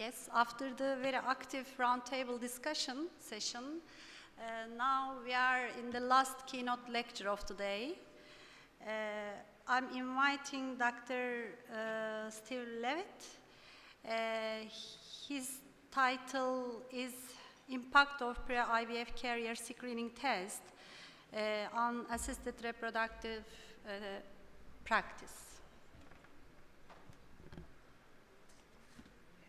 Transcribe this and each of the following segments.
Yes, after the very active roundtable discussion session, now we are in the last keynote lecture of today. I'm inviting Dr. Steve Levett. His title is Impact of Pre-IVF Carrier Screening Test on Assisted Reproductive Practice.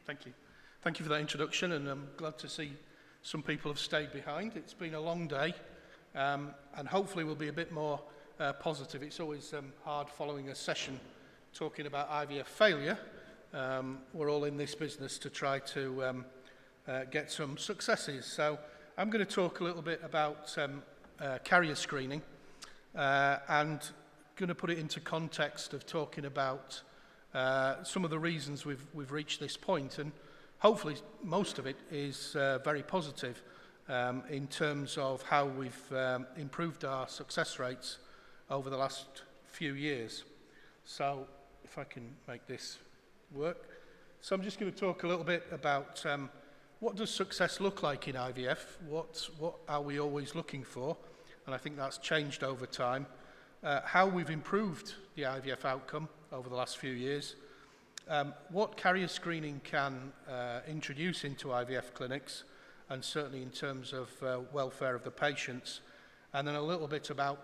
Thank you. Thank you for that introduction, and I'm glad to see some people have stayed behind. It's been a long day, and hopefully we'll be a bit more positive. It's always hard following a session talking about IVF failure. We're all in this business to try to get some successes. So I'm going to talk a little bit about carrier screening, and going to put it into context of talking about some of the reasons we've reached this point, and hopefully most of it is very positive in terms of how we've improved our success rates over the last few years. So if I can make this work. So I'm just going to talk a little bit about what does success look like in IVF, what are we always looking for, and I think that's changed over time, how we've improved the IVF outcome over the last few years, what carrier screening can introduce into IVF clinics, and certainly in terms of welfare of the patients, and then a little bit about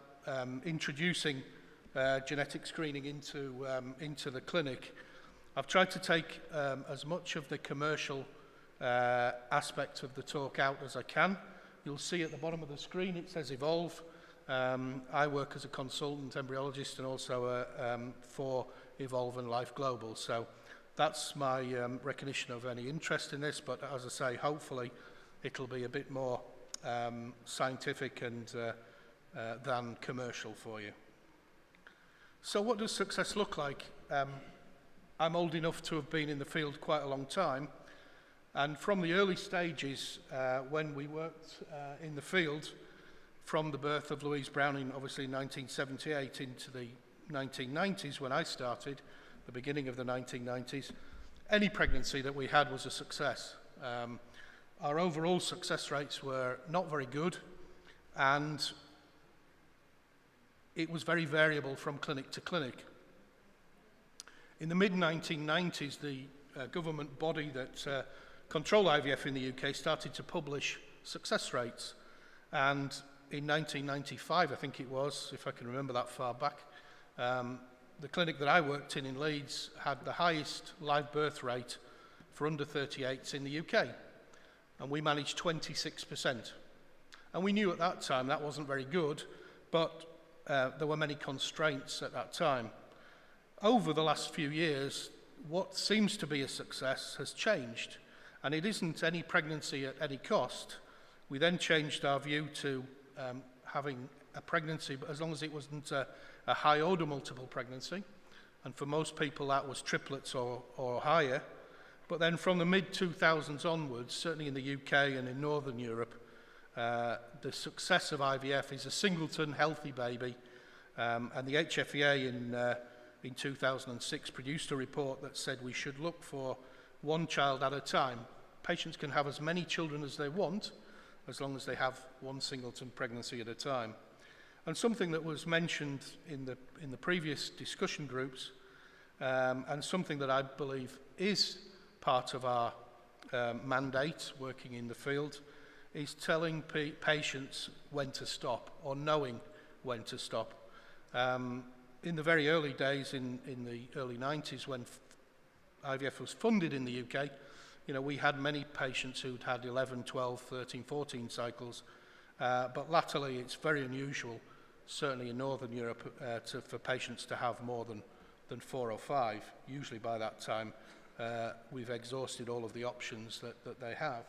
introducing genetic screening into the clinic. I've tried to take as much of the commercial aspect of the talk out as I can. You'll see at the bottom of the screen it says Evolve. I work as a consultant embryologist and also for Evolve and Life Global. So that's my recognition of any interest in this, but as I say, hopefully it'll be a bit more scientific and than commercial for you. So what does success look like? I'm old enough to have been in the field quite a long time, and from the early stages when we worked in the field, from the birth of Louise Browning, obviously in 1978, into the 1990s when I started, the beginning of the 1990s, any pregnancy that we had was a success. Our overall success rates were not very good, and it was very variable from clinic to clinic. In the mid-1990s, the government body that controlled IVF in the UK started to publish success rates, and in 1995, I think it was, if I can remember that far back, the clinic that I worked in Leeds had the highest live birth rate for under 38s in the UK, and we managed 26%. And we knew at that time that wasn't very good, but there were many constraints at that time. Over the last few years, what seems to be a success has changed, and it isn't any pregnancy at any cost. We then changed our view to having a pregnancy, but as long as it wasn't a high order multiple pregnancy, and for most people that was triplets or higher. But then from the mid-2000s onwards, certainly in the UK and in Northern Europe, the success of IVF is a singleton healthy baby, and the HFEA in 2006 produced a report that said we should look for one child at a time. Patients can have as many children as they want, as long as they have one singleton pregnancy at a time. And something that was mentioned in the previous discussion groups, and something that I believe is part of our mandate working in the field, is telling patients when to stop, or knowing when to stop. In the very early days, in the early 90s, when IVF was funded in the UK, we had many patients who'd had 11, 12, 13, 14 cycles, but latterly it's very unusual, certainly in Northern Europe, for patients to have more than 4 or 5. Usually by that time, we've exhausted all of the options that they have.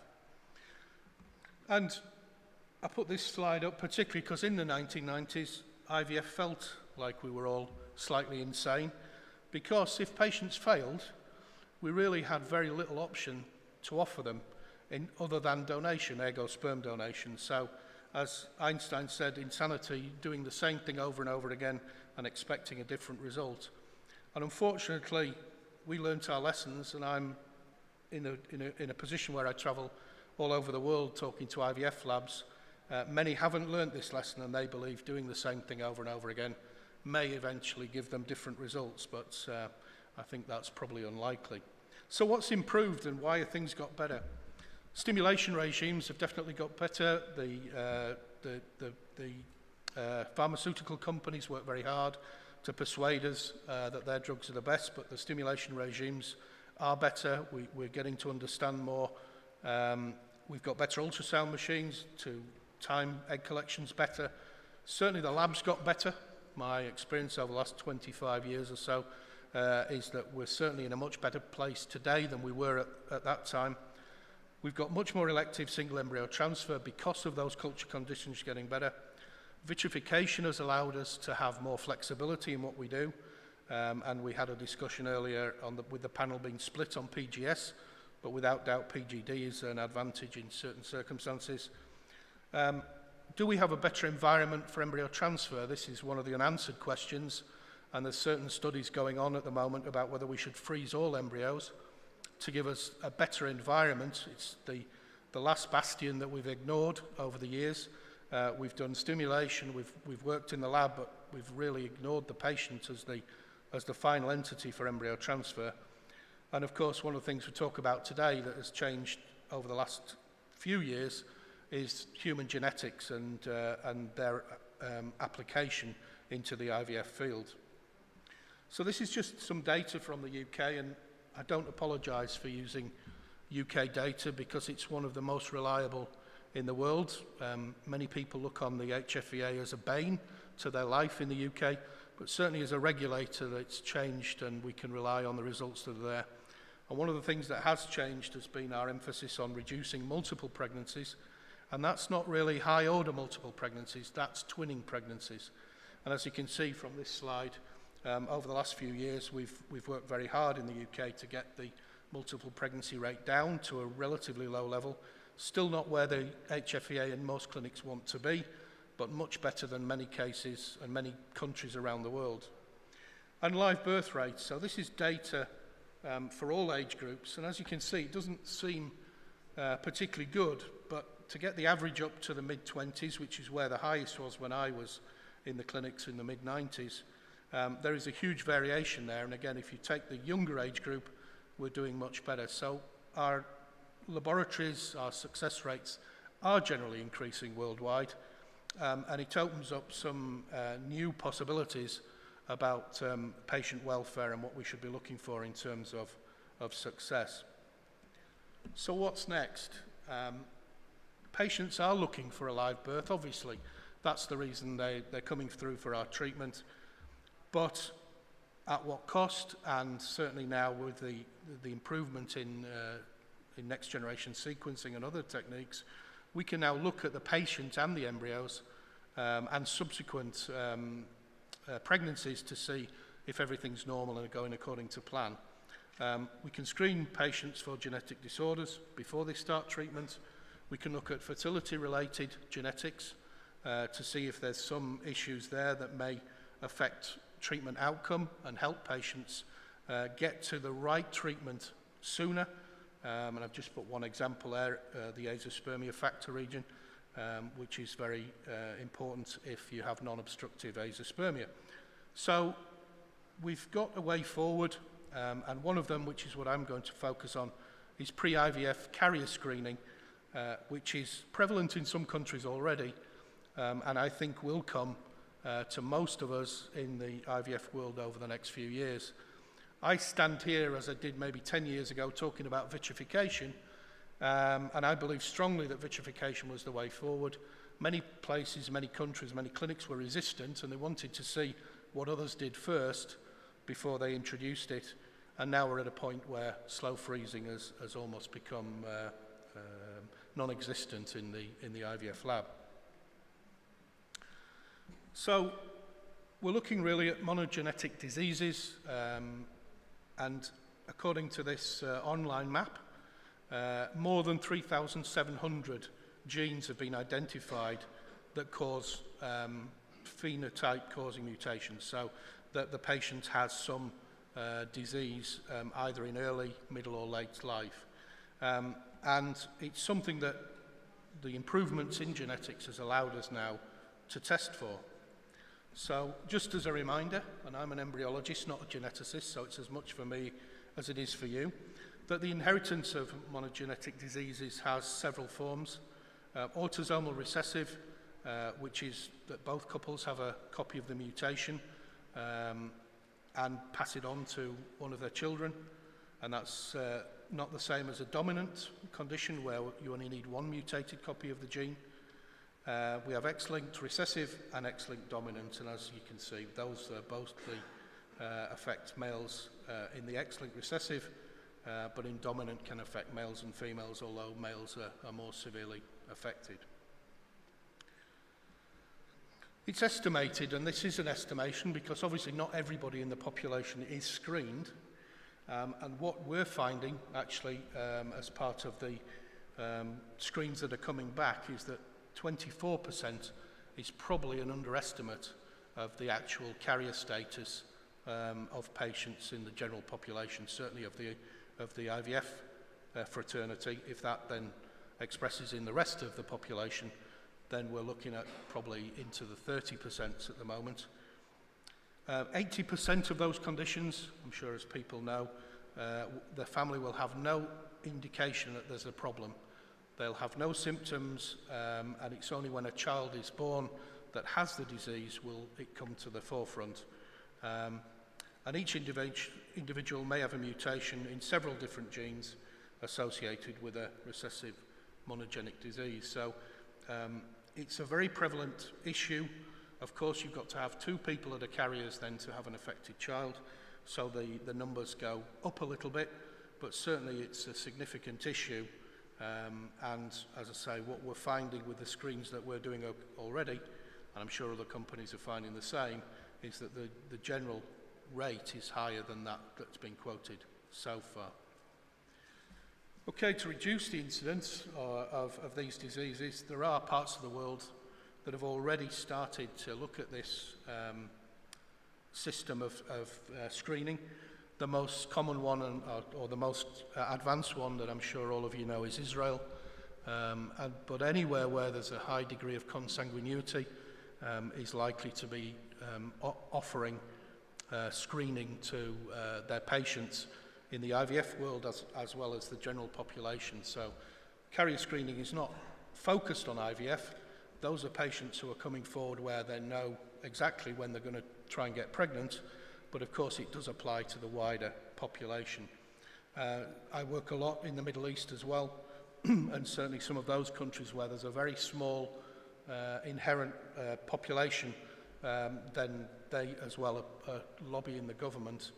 And I put this slide up particularly because in the 1990s, IVF felt like we were all slightly insane, because if patients failed, we really had very little option to offer them other than donation, ergo sperm donation. So as Einstein said, insanity, doing the same thing over and over again and expecting a different result. And unfortunately, we learnt our lessons, and I'm in a position where I travel all over the world talking to IVF labs. Many haven't learnt this lesson, and they believe doing the same thing over and over again may eventually give them different results, but I think that's probably unlikely. So what's improved and why have things got better? Stimulation regimes have definitely got better. The pharmaceutical companies work very hard to persuade us that their drugs are the best, but the stimulation regimes are better. We're getting to understand more. We've got better ultrasound machines to time egg collections better. Certainly the labs got better. My experience over the last 25 years or so is that we're certainly in a much better place today than we were at that time. We've got much more elective single embryo transfer because of those culture conditions getting better. Vitrification has allowed us to have more flexibility in what we do, and we had a discussion earlier with the panel being split on PGS, but without doubt PGD is an advantage in certain circumstances. Do we have a better environment for embryo transfer? This is one of the unanswered questions, and there's certain studies going on at the moment about whether we should freeze all embryos to give us a better environment. It's the last bastion that we've ignored over the years. We've done stimulation, we've worked in the lab, but we've really ignored the patient as the final entity for embryo transfer. And of course, one of the things we talk about today that has changed over the last few years is human genetics and their application into the IVF field. So this is just some data from the UK, and I don't apologise for using UK data because it's one of the most reliable in the world. Many people look on the HFEA as a bane to their life in the UK, but certainly as a regulator it's changed and we can rely on the results that are there. And one of the things that has changed has been our emphasis on reducing multiple pregnancies, and that's not really high order multiple pregnancies, that's twinning pregnancies. And as you can see from this slide, over the last few years we've worked very hard in the UK to get the multiple pregnancy rate down to a relatively low level. Still not where the HFEA in most clinics want to be, but much better than many cases and many countries around the world. And live birth rates, so this is data for all age groups, and as you can see, it doesn't seem particularly good, but to get the average up to the mid-20s, which is where the highest was when I was in the clinics in the mid-90s, there is a huge variation there, and again, if you take the younger age group, we're doing much better. So our laboratories, our success rates are generally increasing worldwide, and it opens up some new possibilities about patient welfare and what we should be looking for in terms of success. So what's next? Patients are looking for a live birth, obviously. That's the reason they're coming through for our treatment. But at what cost? And certainly now with the improvement in next generation sequencing and other techniques, we can now look at the patient and the embryos and subsequent pregnancies to see if everything's normal and going according to plan. We can screen patients for genetic disorders before they start treatment. We can look at fertility-related genetics to see if there's some issues there that may affect treatment outcome and help patients get to the right treatment sooner. And I've just put one example there, the azoospermia factor region, which is very important if you have non-obstructive azoospermia. So we've got a way forward, and one of them, which is what I'm going to focus on, is pre-IVF carrier screening, which is prevalent in some countries already, and I think will come to most of us in the IVF world over the next few years. I stand here, as I did maybe 10 years ago, talking about vitrification, and I believe strongly that vitrification was the way forward. Many places, many countries, many clinics were resistant, and they wanted to see what others did first before they introduced it, and now we're at a point where slow freezing has almost become non-existent in the IVF lab. So we're looking really at monogenetic diseases, and according to this online map, more than 3,700 genes have been identified that cause phenotype-causing mutations, so that the patient has some disease either in early, middle or late life. And it's something that the improvements in genetics has allowed us now to test for. So just as a reminder, and I'm an embryologist, not a geneticist, so it's as much for me as it is for you, that the inheritance of monogenetic diseases has several forms. Autosomal recessive, which is that both couples have a copy of the mutation and pass it on to one of their children, and that's not the same as a dominant condition where you only need one mutated copy of the gene. We have X-linked recessive and X-linked dominant, and as you can see, those both affect males in the X-linked recessive, but in dominant can affect males and females, although males are more severely affected. It's estimated, and this is an estimation because obviously not everybody in the population is screened, and what we're finding actually as part of the screens that are coming back is that 24% is probably an underestimate of the actual carrier status of patients in the general population, certainly of the IVF fraternity. If that then expresses in the rest of the population, then we're looking at probably into the 30% at the moment. 80% of those conditions, I'm sure as people know, the family will have no indication that there's a problem. They'll have no symptoms, and it's only when a child is born that has the disease will it come to the forefront. And each individual may have a mutation in several different genes associated with a recessive monogenic disease. So it's a very prevalent issue. Of course, you've got to have two people that are carriers then to have an affected child. So the numbers go up a little bit, but certainly it's a significant issue. And as I say, what we're finding with the screens that we're doing already, and I'm sure other companies are finding the same, is that the general rate is higher than that's been quoted so far. Okay, to reduce the incidence of these diseases, there are parts of the world that have already started to look at this system of screening. The most common one or the most advanced one that I'm sure all of you know is Israel. But anywhere where there's a high degree of consanguinity is likely to be offering screening to their patients in the IVF world as well as the general population. So carrier screening is not focused on IVF. Those are patients who are coming forward where they know exactly when they're going to try and get pregnant, but of course it does apply to the wider population. I work a lot in the Middle East as well, and certainly some of those countries where there's a very small inherent population, then they as well are lobbying the government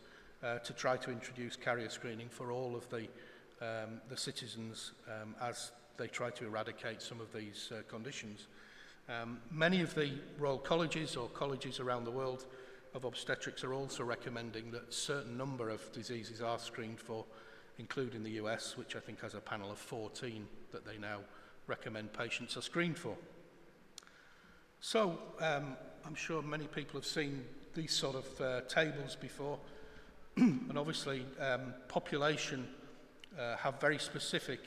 to try to introduce carrier screening for all of the citizens as they try to eradicate some of these conditions. Many of the Royal Colleges or colleges around the world of obstetrics are also recommending that a certain number of diseases are screened for, including the US, which I think has a panel of 14 that they now recommend patients are screened for. So I'm sure many people have seen these sort of tables before, and obviously population have very specific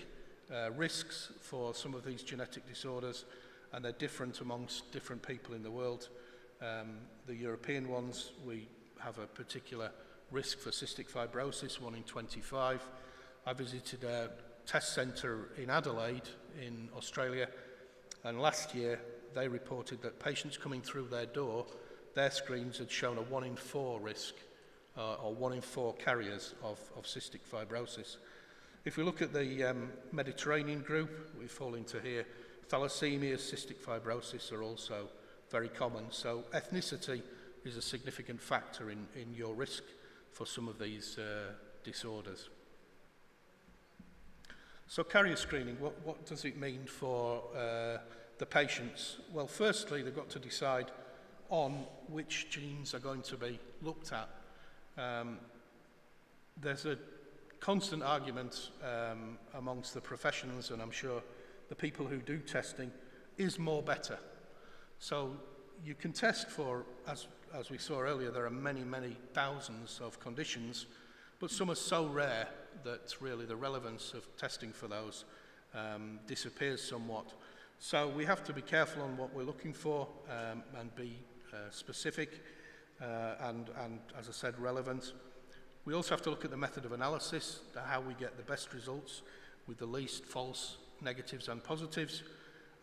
risks for some of these genetic disorders, and they're different amongst different people in the world. The European ones, we have a particular risk for cystic fibrosis, 1 in 25. I visited a test centre in Adelaide in Australia, and last year they reported that patients coming through their door, their screens had shown a 1 in 4 risk, or 1 in 4 carriers of cystic fibrosis. If we look at the Mediterranean group, we fall into here. Thalassemia, cystic fibrosis are also very common. So ethnicity is a significant factor in your risk for some of these disorders. So carrier screening, what does it mean for the patients? Well, firstly, they've got to decide on which genes are going to be looked at. There's a constant argument amongst the professionals, and I'm sure the people who do testing, is more better. So you can test for, as we saw earlier, there are many, many thousands of conditions, but some are so rare that really the relevance of testing for those disappears somewhat. So we have to be careful on what we're looking for and be specific and, as I said, relevant. We also have to look at the method of analysis, how we get the best results with the least false negatives and positives,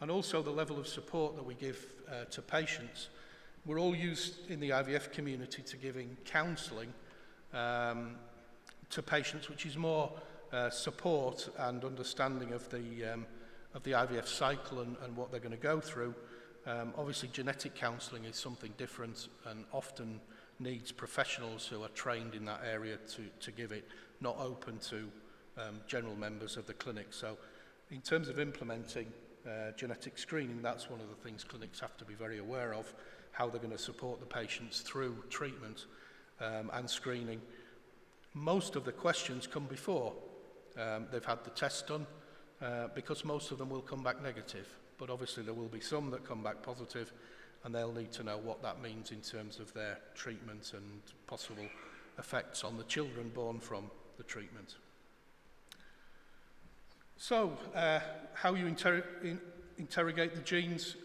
and also the level of support that we give to patients. We're all used in the IVF community to giving counselling to patients, which is more support and understanding of the IVF cycle and what they're going to go through. Obviously, genetic counselling is something different and often needs professionals who are trained in that area to give it, not open to general members of the clinic. So in terms of implementing genetic screening, that's one of the things clinics have to be very aware of, how they're going to support the patients through treatment and screening. Most of the questions come before they've had the test done, because most of them will come back negative. But obviously there will be some that come back positive, and they'll need to know what that means in terms of their treatment and possible effects on the children born from the treatment. So, how you interrogate the genes.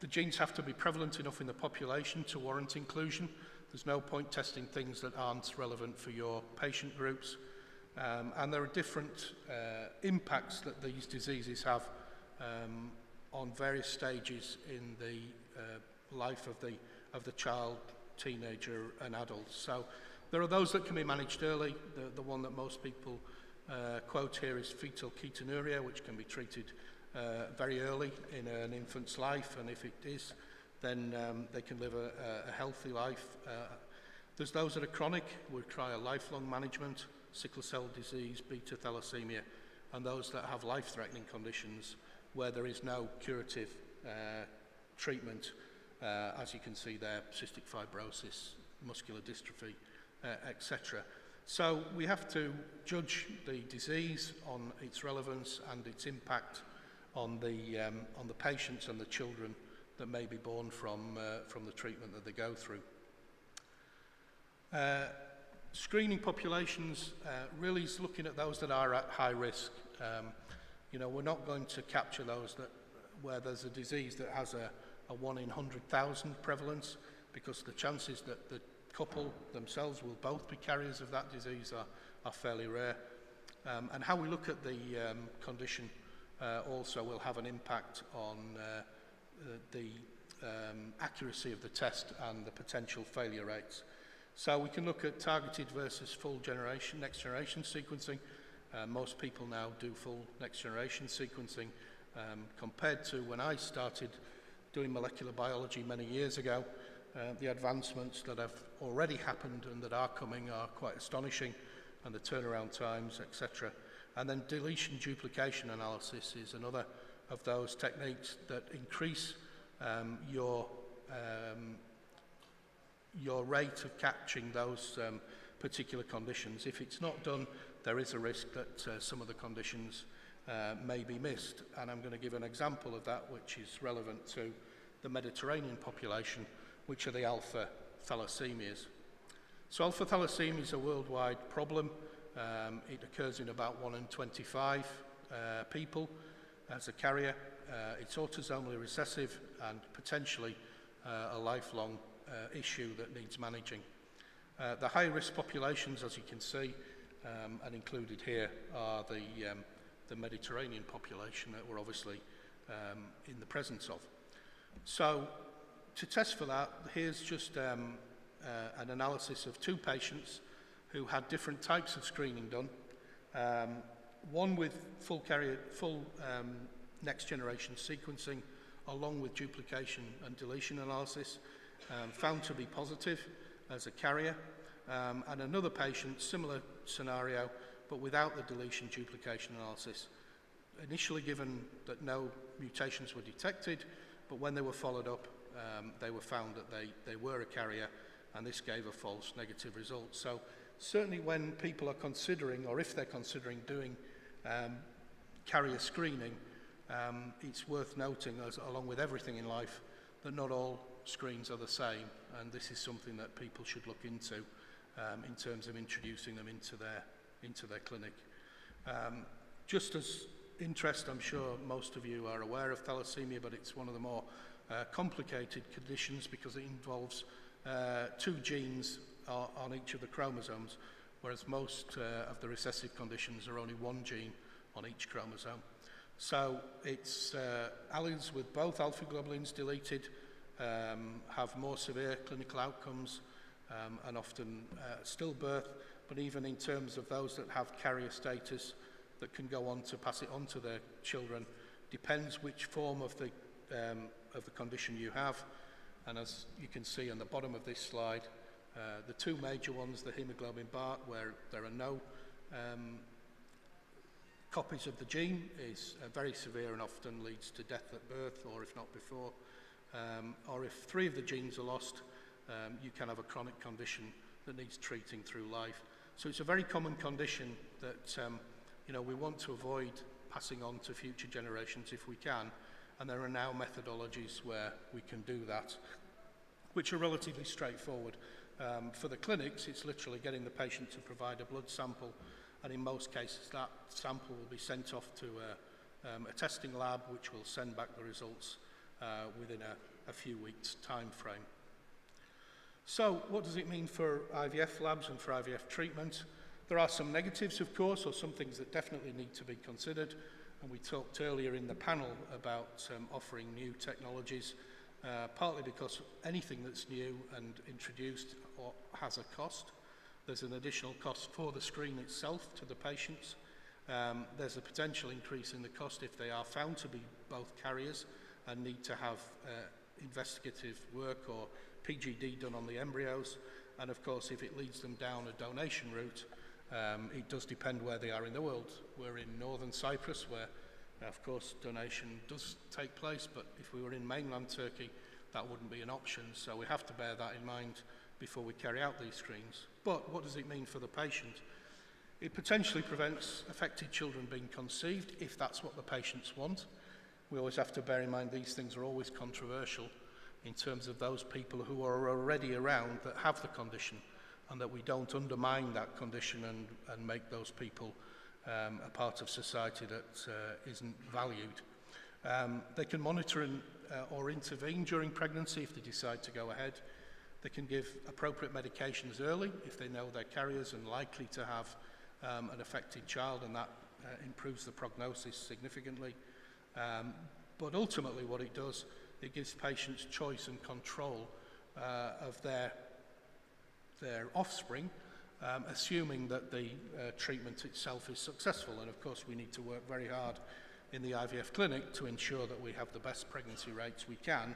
The genes have to be prevalent enough in the population to warrant inclusion. There's no point testing things that aren't relevant for your patient groups. And there are different impacts that these diseases have on various stages in the life of the child, teenager and adult. So there are those that can be managed early. The one that most people quote here is fetal ketonuria, which can be treated very early in an infant's life, and if it is, then they can live a healthy life. There's those that are chronic, require lifelong management, sickle cell disease, beta thalassemia, and those that have life-threatening conditions where there is no curative treatment, as you can see there, cystic fibrosis, muscular dystrophy, etc. So we have to judge the disease on its relevance and its impact on the patients and the children that may be born from the treatment that they go through. Screening populations really is looking at those that are at high risk. You know, we're not going to capture those where there's a disease that has a 1 in 100,000 prevalence, because the chances that the couple themselves will both be carriers of that disease are fairly rare. And how we look at the condition also will have an impact on the accuracy of the test and the potential failure rates. So we can look at targeted versus full generation, next generation sequencing. Most people now do full next generation sequencing, compared to when I started doing molecular biology many years ago. The advancements that have already happened and that are coming are quite astonishing, and the turnaround times, etc. And then deletion duplication analysis is another of those techniques that increase your rate of catching those particular conditions. If it's not done, there is a risk that some of the conditions may be missed. And I'm going to give an example of that, which is relevant to the Mediterranean population, which are the alpha thalassemias. So alpha thalassemia is a worldwide problem. It occurs in about 1 in 25 people as a carrier. It's autosomally recessive and potentially a lifelong issue that needs managing. The high-risk populations, as you can see, and included here, are the Mediterranean population that we're obviously in the presence of. So to test for that, here's just an analysis of 2 patients who had different types of screening done. One with full next generation sequencing, along with duplication and deletion analysis, found to be positive as a carrier, and another patient, similar scenario, but without the deletion duplication analysis. Initially given that no mutations were detected, but when they were followed up, they were found that they were a carrier, and this gave a false negative result. So certainly when people are considering, or if they're considering doing carrier screening, it's worth noting, as along with everything in life, that not all screens are the same, and this is something that people should look into in terms of introducing them into their into their clinic. Just as interest, I'm sure most of you are aware of thalassemia, but it's one of the more complicated conditions because it involves 2 genes on each of the chromosomes, whereas most of the recessive conditions are only 1 gene on each chromosome. So it's alleles with both alpha globulins deleted have more severe clinical outcomes and often stillbirth, but even in terms of those that have carrier status that can go on to pass it on to their children, depends which form of the condition you have. And as you can see on the bottom of this slide, the 2 major ones, the hemoglobin Bart, where there are no copies of the gene, is very severe and often leads to death at birth, or if not before. Or if 3 of the genes are lost, you can have a chronic condition that needs treating through life. So it's a very common condition that we want to avoid passing on to future generations if we can, and there are now methodologies where we can do that, which are relatively straightforward. For the clinics, it's literally getting the patient to provide a blood sample, and in most cases that sample will be sent off to a testing lab, which will send back the results within a few weeks' time frame. So what does it mean for IVF labs and for IVF treatment? There are some negatives, of course, or some things that definitely need to be considered, and we talked earlier in the panel about offering new technologies, partly because anything that's new and introduced has a cost. There's an additional cost for the screen itself to the patients. There's a potential increase in the cost if they are found to be both carriers and need to have investigative work or PGD done on the embryos. And of course, if it leads them down a donation route, it does depend where they are in the world. We're in northern Cyprus, where of course donation does take place, but if we were in mainland Turkey, that wouldn't be an option. So we have to bear that in mind before we carry out these screens. But what does it mean for the patient? It potentially prevents affected children being conceived, if that's what the patients want. We always have to bear in mind these things are always controversial in terms of those people who are already around that have the condition, and that we don't undermine that condition and make those people a part of society that isn't valued. They can monitor or intervene during pregnancy if they decide to go ahead. They can give appropriate medications early if they know they're carriers and likely to have an affected child, and that improves the prognosis significantly. But ultimately what it does, it gives patients choice and control of their offspring, assuming that the treatment itself is successful. And of course we need to work very hard in the IVF clinic to ensure that we have the best pregnancy rates we can,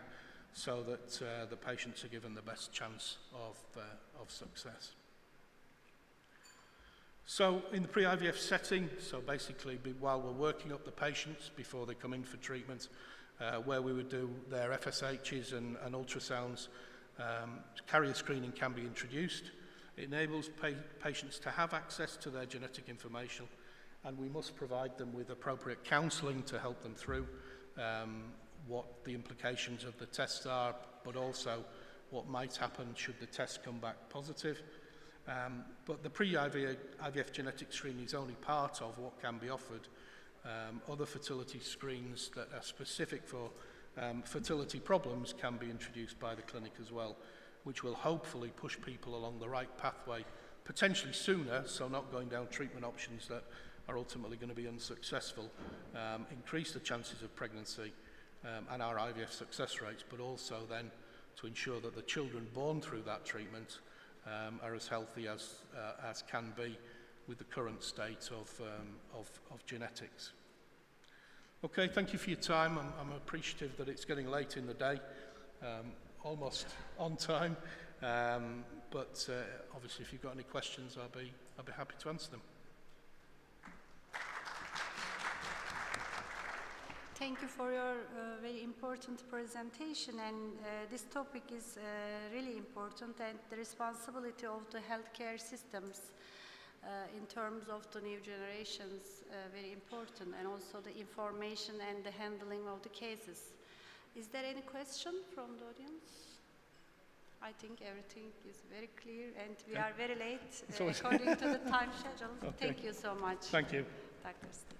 so that the patients are given the best chance of success. So in the pre-IVF setting, so basically while we're working up the patients before they come in for treatment, where we would do their FSHs and ultrasounds, carrier screening can be introduced. It enables patients to have access to their genetic information, and we must provide them with appropriate counselling to help them through what the implications of the tests are, but also what might happen should the test come back positive. But the pre-IVF genetic screen is only part of what can be offered. Other fertility screens that are specific for fertility problems can be introduced by the clinic as well, which will hopefully push people along the right pathway, potentially sooner, so not going down treatment options that are ultimately going to be unsuccessful, increase the chances of pregnancy and our IVF success rates, but also then to ensure that the children born through that treatment are as healthy as can be with the current state of genetics. Okay, thank you for your time. I'm appreciative that it's getting late in the day, almost on time, but obviously if you've got any questions, I'll be happy to answer them. Thank you for your very important presentation, and this topic is really important, and the responsibility of the healthcare systems in terms of the new generations very important, and also the information and the handling of the cases. Is there any question from the audience? I think everything is very clear, and we Okay. are very late always- according to the time schedule. Okay. Thank you so much. Thank you. Dr. Steve.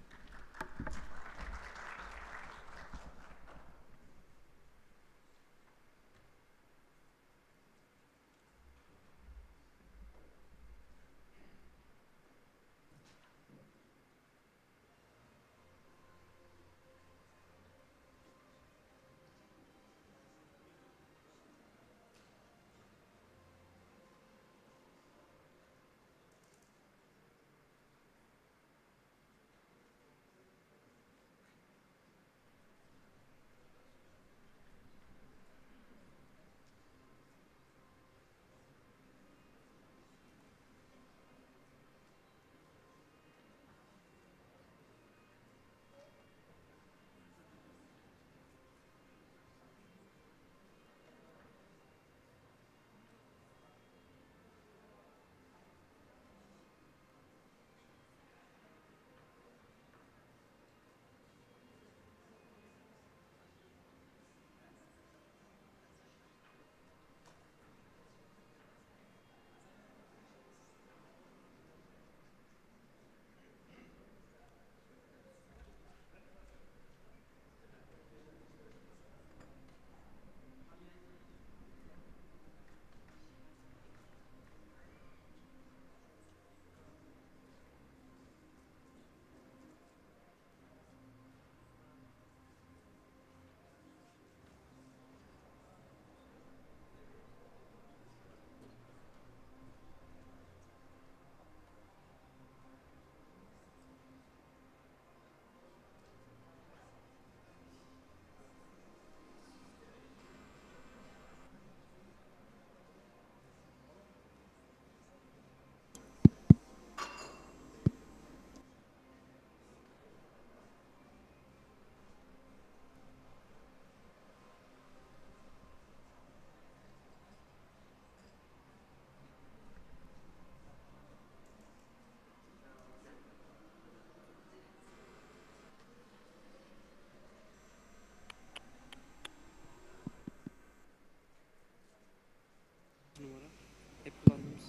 Numara. Hep kullandığımız.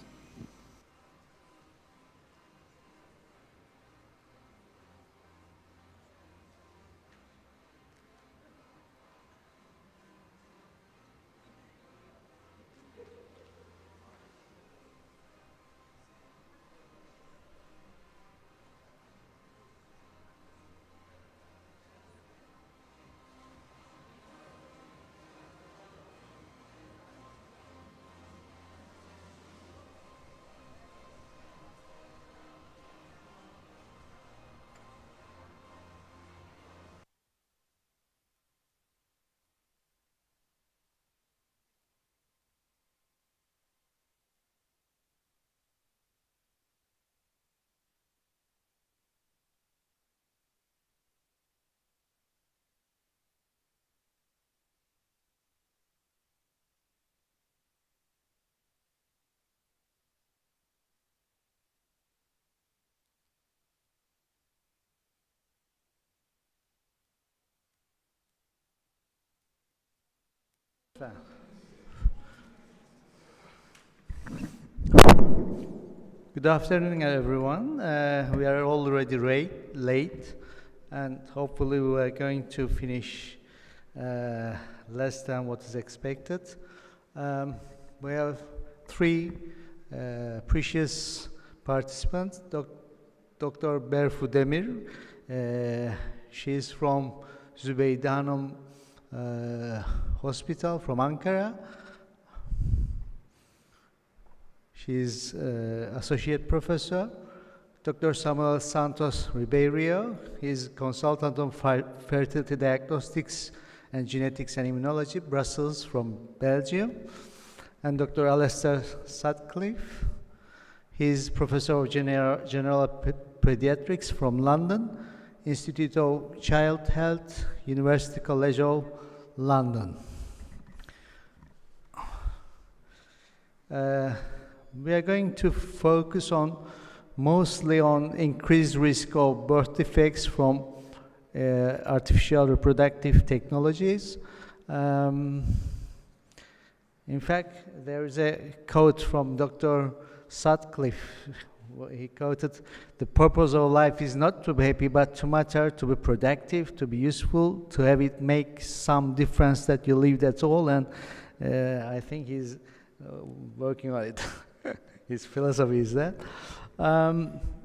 Good afternoon, everyone. We are already late, and hopefully we are going to finish less than what is expected. We have three precious participants. Dr. Berfu Demir, she is from Zübeyde Hanım Hospital from Ankara. She is associate professor. Dr. Samuel Santos Ribeiro, he is consultant on fertility diagnostics and genetics and immunology, Brussels from Belgium. And Dr. Alistair Sutcliffe, he is professor of general pediatrics from London, Institute of Child Health, University College of London. We are going to focus mostly on increased risk of birth defects from artificial reproductive technologies. In fact, there is a quote from Dr. Sutcliffe. He quoted, "The purpose of life is not to be happy, but to matter, to be productive, to be useful, to have it make some difference that you live, that's all." And I think he's working on it. His philosophy is that.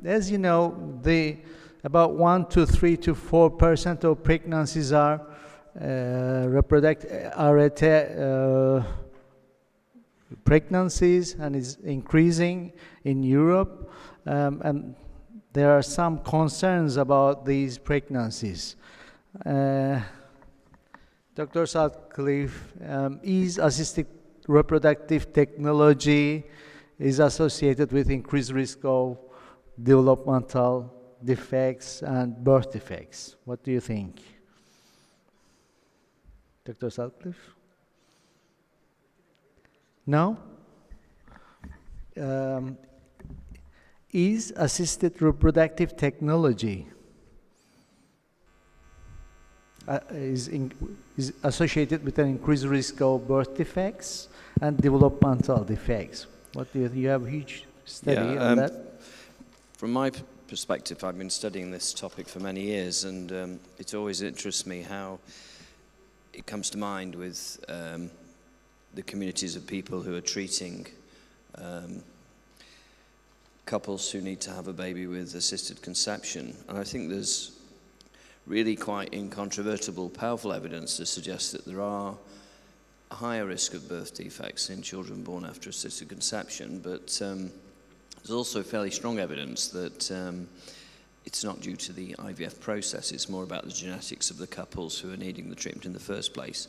As you know, about 1 to 3 to 4% of pregnancies are pregnancies, and is increasing in Europe, and there are some concerns about these pregnancies. Dr. Sutcliffe, is assisted reproductive technology is associated with increased risk of developmental defects and birth defects. What do you think? Dr. Sutcliffe? No? Is assisted reproductive technology is associated with an increased risk of birth defects and developmental defects? What do you have a huge study on that? From my perspective, I've been studying this topic for many years, and it always interests me how it comes to mind with the communities of people who are treating couples who need to have a baby with assisted conception. And I think there's really quite incontrovertible, powerful evidence to suggest that there are a higher risk of birth defects in children born after assisted conception, but there's also fairly strong evidence that it's not due to the IVF process, it's more about the genetics of the couples who are needing the treatment in the first place.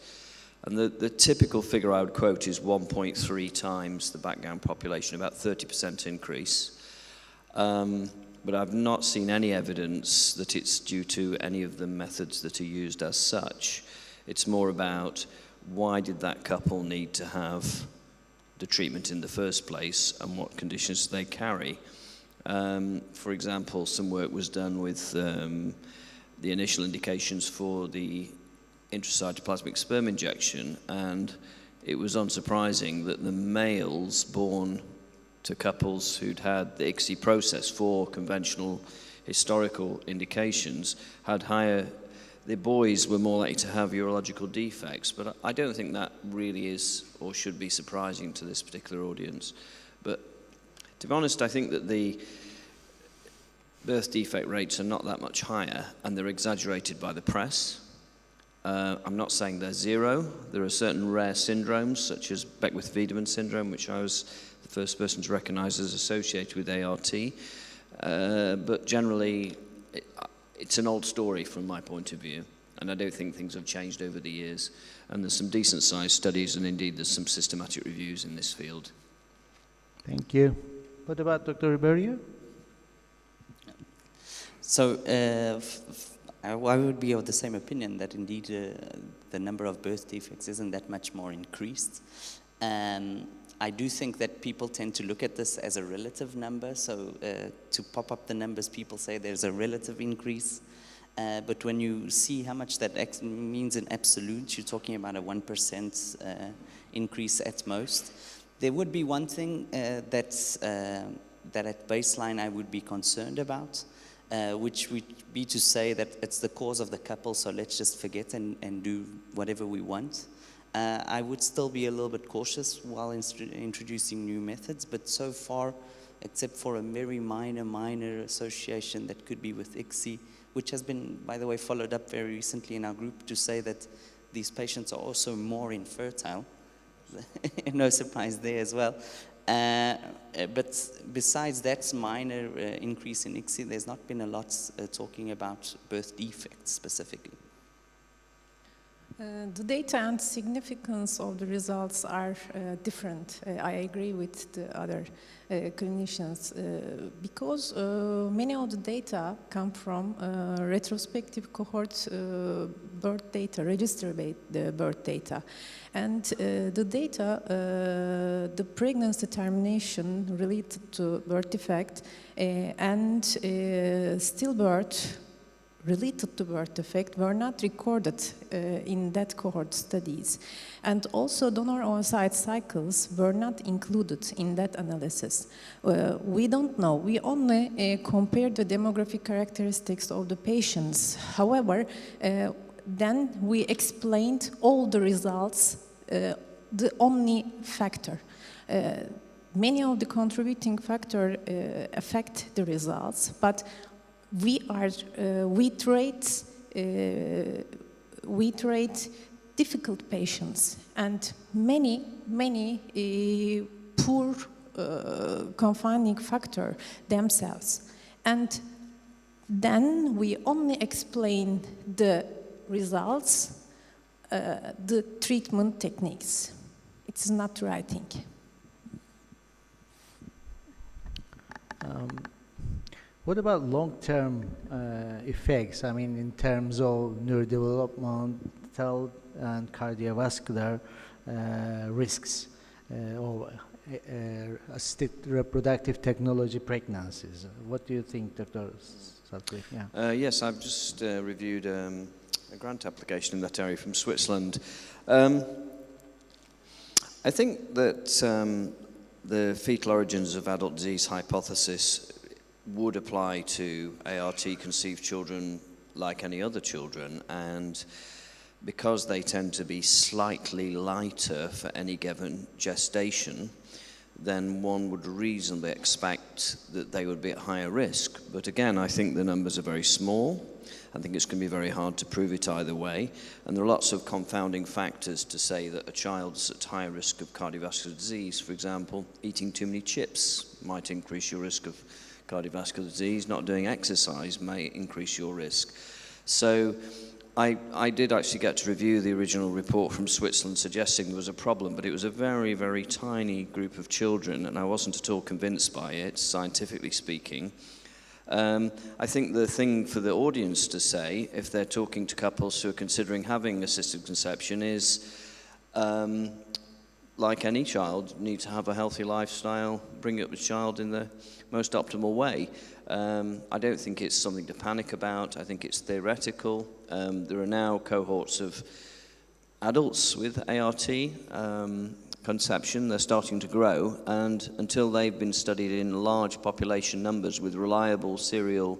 And the typical figure I would quote is 1.3 times the background population, about 30% increase. But I've not seen any evidence that it's due to any of the methods that are used as such. It's more about why did that couple need to have the treatment in the first place and what conditions they carry. For example, some work was done with the initial indications for the intracytoplasmic sperm injection, and it was unsurprising that the males born to couples who'd had the ICSI process for conventional historical indications had higher, the boys were more likely to have urological defects, but I don't think that really is or should be surprising to this particular audience. But to be honest, I think that the birth defect rates are not that much higher, and they're exaggerated by the press. I'm not saying they're zero. There are certain rare syndromes, such as Beckwith-Wiedemann syndrome, which I was the first person to recognize as associated with ART. But generally, it's an old story from my point of view, and I don't think things have changed over the years. And there's some decent-sized studies, and indeed there's some systematic reviews in this field. Thank you. What about Dr. Ribeiro? So I would be of the same opinion that indeed the number of birth defects isn't that much more increased. I do think that people tend to look at this as a relative number, so to pop up the numbers, people say there's a relative increase, but when you see how much that means in absolute, you're talking about a 1% increase at most. There would be one thing that at baseline I would be concerned about, which would be to say that it's the cause of the couple, so let's just forget and do whatever we want. I would still be a little bit cautious while introducing new methods, but so far, except for a very minor association that could be with ICSI, which has been, by the way, followed up very recently in our group to say that these patients are also more infertile. No surprise there as well. But besides that minor increase in ICSI, there's not been a lot talking about birth defects specifically. The data and significance of the results are different. I agree with the other clinicians because many of the data come from retrospective cohort birth data, registered birth data. And the data, the pregnancy termination related to birth defect and stillbirth related to birth defect were not recorded in that cohort studies. And also donor oocyte cycles were not included in that analysis. We don't know. We only compared the demographic characteristics of the patients. However, then we explained all the results, the omni factor. Many of the contributing factors affect the results, but we treat difficult patients and many poor confining factor themselves. And then we only explain the results, the treatment techniques. It's not writing. What about long-term effects? I mean, in terms of neurodevelopmental and cardiovascular risks of assisted reproductive technology pregnancies. What do you think, Dr. Sutcliffe? Yeah. Yes, I've just reviewed a grant application in that area from Switzerland. I think that the fetal origins of adult disease hypothesis would apply to ART conceived children like any other children, and because they tend to be slightly lighter for any given gestation, then one would reasonably expect that they would be at higher risk. But again, I think the numbers are very small. I think it's going to be very hard to prove it either way. And there are lots of confounding factors to say that a child's at higher risk of cardiovascular disease. For example, eating too many chips might increase your risk of cardiovascular disease. Not doing exercise may increase your risk. So I did actually get to review the original report from Switzerland suggesting there was a problem, but it was a very, very tiny group of children, and I wasn't at all convinced by it, scientifically speaking. I think the thing for the audience to say, if they're talking to couples who are considering having assisted conception, is like any child, need to have a healthy lifestyle, bring up the child in the most optimal way. I don't think it's something to panic about. I think it's theoretical. There are now cohorts of adults with ART conception. They're starting to grow, and until they've been studied in large population numbers with reliable serial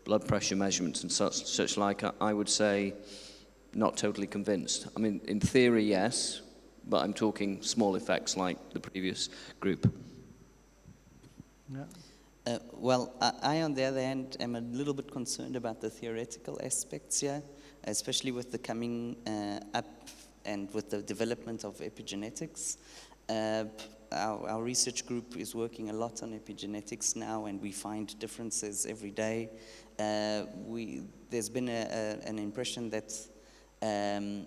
blood pressure measurements and such like, I would say not totally convinced. I mean, in theory, yes, but I'm talking small effects like the previous group. Yeah. Well, I, on the other hand, am a little bit concerned about the theoretical aspects here, especially with the coming up and with the development of epigenetics. Our research group is working a lot on epigenetics now, and we find differences every day. There's been an impression that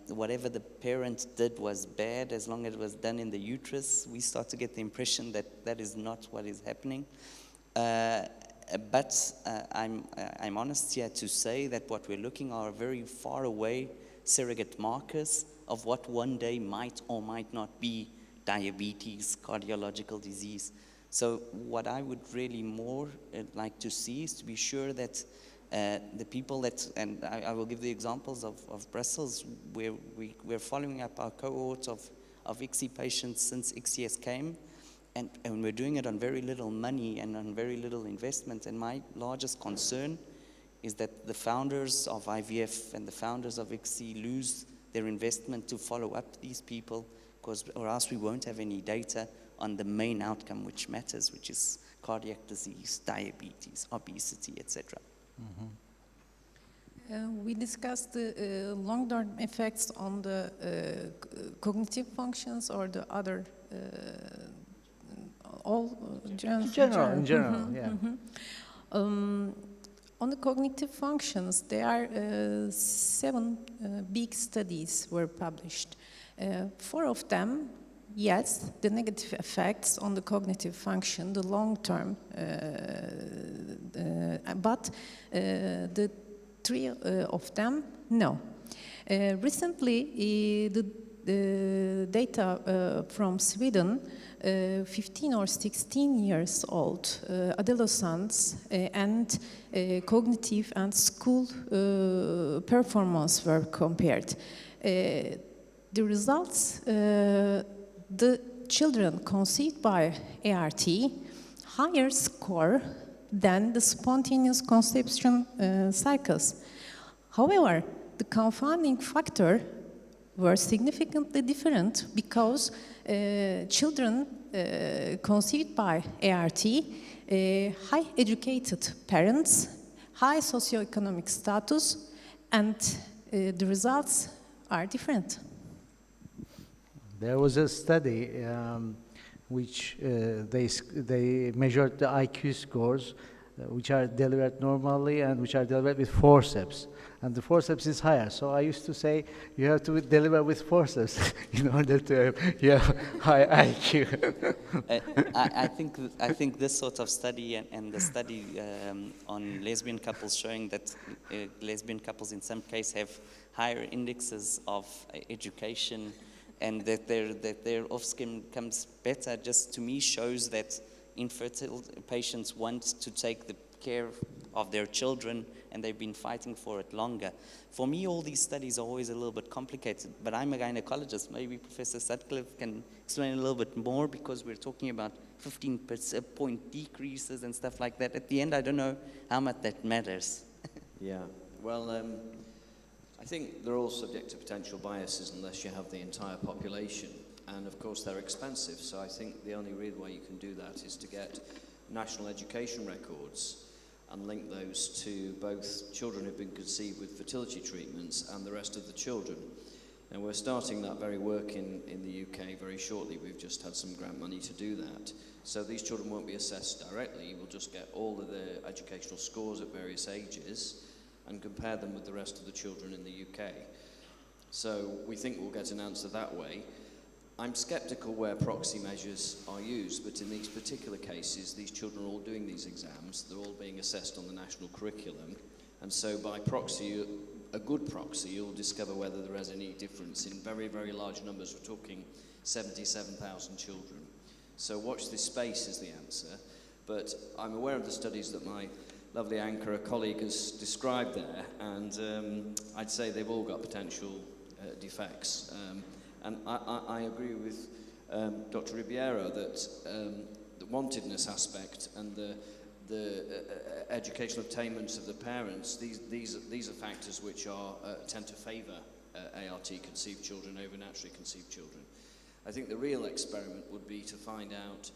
whatever the parent did was bad as long as it was done in the uterus. We start to get the impression that that is not what is happening. But I'm honest here to say that what we're looking are very far away surrogate markers of what one day might or might not be diabetes, cardiological disease. So what I would really more like to see is to be sure that the people that, and I will give the examples of Brussels, where we're following up our cohort of ICSI patients since ICSI came, and we're doing it on very little money and on very little investment. And my largest concern is that the founders of IVF and the founders of ICSI lose their investment to follow up these people, or else we won't have any data on the main outcome which matters, which is cardiac disease, diabetes, obesity, etc. Mm-hmm. We discussed the long-term effects on the cognitive functions or the other in general, mm-hmm, yeah. Mm-hmm. On the cognitive functions, there are 7 big studies were published. 4 of them, yes, the negative effects on the cognitive function, the long term, but the 3 of them, no. Recently, the data from Sweden, 15 or 16 years old adolescents and cognitive and school performance were compared. The results, the children conceived by ART, higher score than the spontaneous conception cycles. However, the confounding factor were significantly different because children conceived by ART, high educated parents, high socioeconomic status, and the results are different. There was a study which they measured the IQ scores, which are delivered normally and which are delivered with forceps. And the forceps is higher. So I used to say you have to deliver with forceps in order to have high IQ. I think this sort of study and the study on lesbian couples showing that lesbian couples in some cases have higher indexes of education and that their offspring comes better, just to me shows that infertile patients want to take the care of their children and they've been fighting for it longer. For me, all these studies are always a little bit complicated, but I'm a gynecologist. Maybe Professor Sutcliffe can explain a little bit more, because we're talking about 15% decreases and stuff like that. At the end, I don't know how much that matters. Yeah, well, I think they're all subject to potential biases unless you have the entire population. And of course they're expensive, so I think the only real way you can do that is to get national education records and link those to both children who've been conceived with fertility treatments and the rest of the children. And we're starting that very work in the UK very shortly. We've just had some grant money to do that. So these children won't be assessed directly. We'll just get all of their educational scores at various ages and compare them with the rest of the children in the UK. So we think we'll get an answer that way. I'm sceptical where proxy measures are used, but in these particular cases, these children are all doing these exams. They're all being assessed on the national curriculum. And so by proxy, a good proxy, you'll discover whether there is any difference in very, very large numbers. We're talking 77,000 children. So watch this space is the answer. But I'm aware of the studies that my lovely anchor colleague has described there, and I'd say they've all got potential defects. And I agree with Dr. Ribeiro that the wantedness aspect and the educational attainments of the parents, these are factors which are tend to favour ART conceived children over naturally conceived children. I think the real experiment would be to find out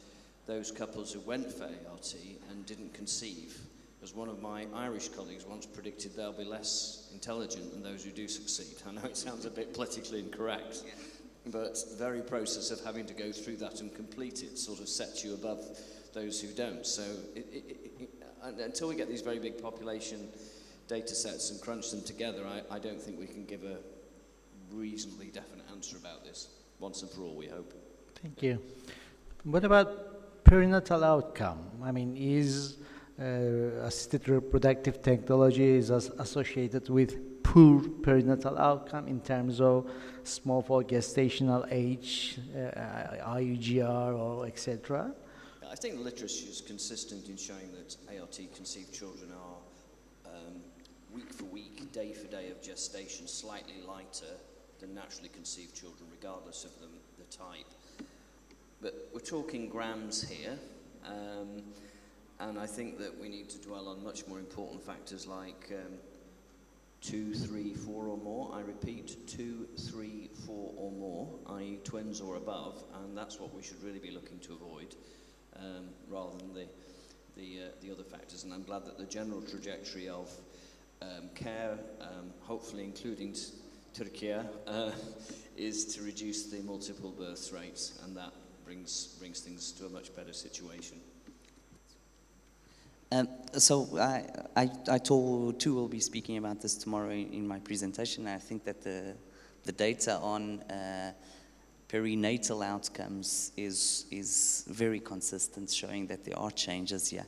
those couples who went for ART and didn't conceive. As one of my Irish colleagues once predicted, they'll be less intelligent than those who do succeed. I know it sounds a bit politically incorrect, but the very process of having to go through that and complete it sort of sets you above those who don't. So until we get these very big population data sets and crunch them together, I don't think we can give a reasonably definite answer about this, once and for all, we hope. Thank you. What about perinatal outcome? I mean, is assisted reproductive technology is associated with poor perinatal outcome in terms of small for gestational age, IUGR, or etc.? I think the literature is consistent in showing that ART conceived children are week for week, day for day of gestation slightly lighter than naturally conceived children, regardless of the type. But we're talking grams here. And I think that we need to dwell on much more important factors like 2, 3, 4 or more. I repeat, 2, 3, 4 or more, i.e. twins or above, and that's what we should really be looking to avoid, rather than the other factors. And I'm glad that the general trajectory of care, hopefully including Turkey, is to reduce the multiple birth rates, and that brings things to a much better situation. So I told too will be speaking about this tomorrow in my presentation. I think that the data on perinatal outcomes is very consistent, showing that there are changes here.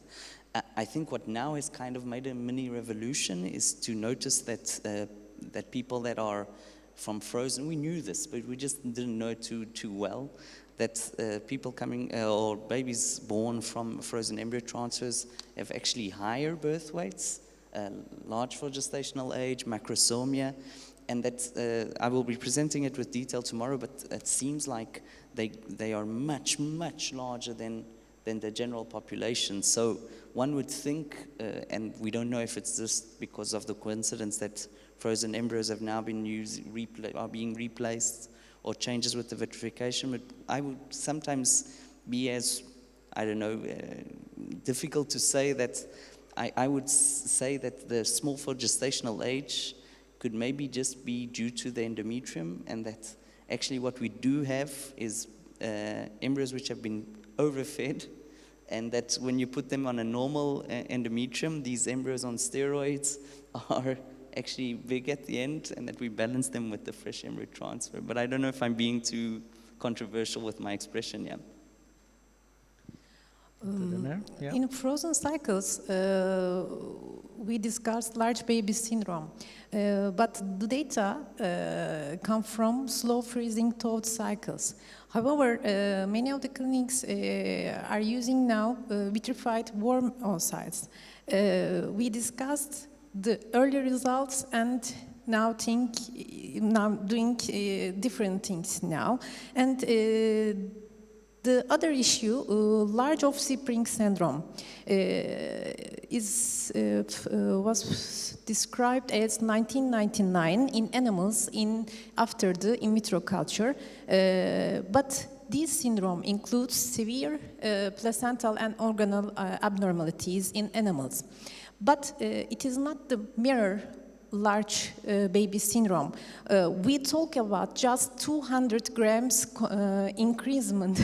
I think what now has kind of made a mini revolution is to notice that that people that are from frozen. We knew this, but we just didn't know too well that people coming or babies born from frozen embryo transfers have actually higher birth weights, large for gestational age, macrosomia, and that I will be presenting it with detail tomorrow, but it seems like they are much larger than the general population. So one would think, and we don't know if it's just because of the coincidence that frozen embryos have now been are being replaced, or changes with the vitrification, but I would sometimes be as, I don't know, difficult to say that I would say that the small for gestational age could maybe just be due to the endometrium, and that actually what we do have is embryos which have been overfed, and that when you put them on a normal endometrium, these embryos on steroids are actually big at the end, and that we balance them with the fresh embryo transfer. But I don't know if I'm being too controversial with my expression, yeah. Yeah. In frozen cycles, we discussed large baby syndrome, but the data come from slow freezing thawed cycles. However, many of the clinics are using now vitrified warm oocytes. We discussed the early results and now doing different things now. And the other issue, large offspring syndrome, was described as 1999 in animals after the in vitro culture, but this syndrome includes severe placental and organelle abnormalities in animals. But it is not the mirror large baby syndrome. We talk about just 200 grams increment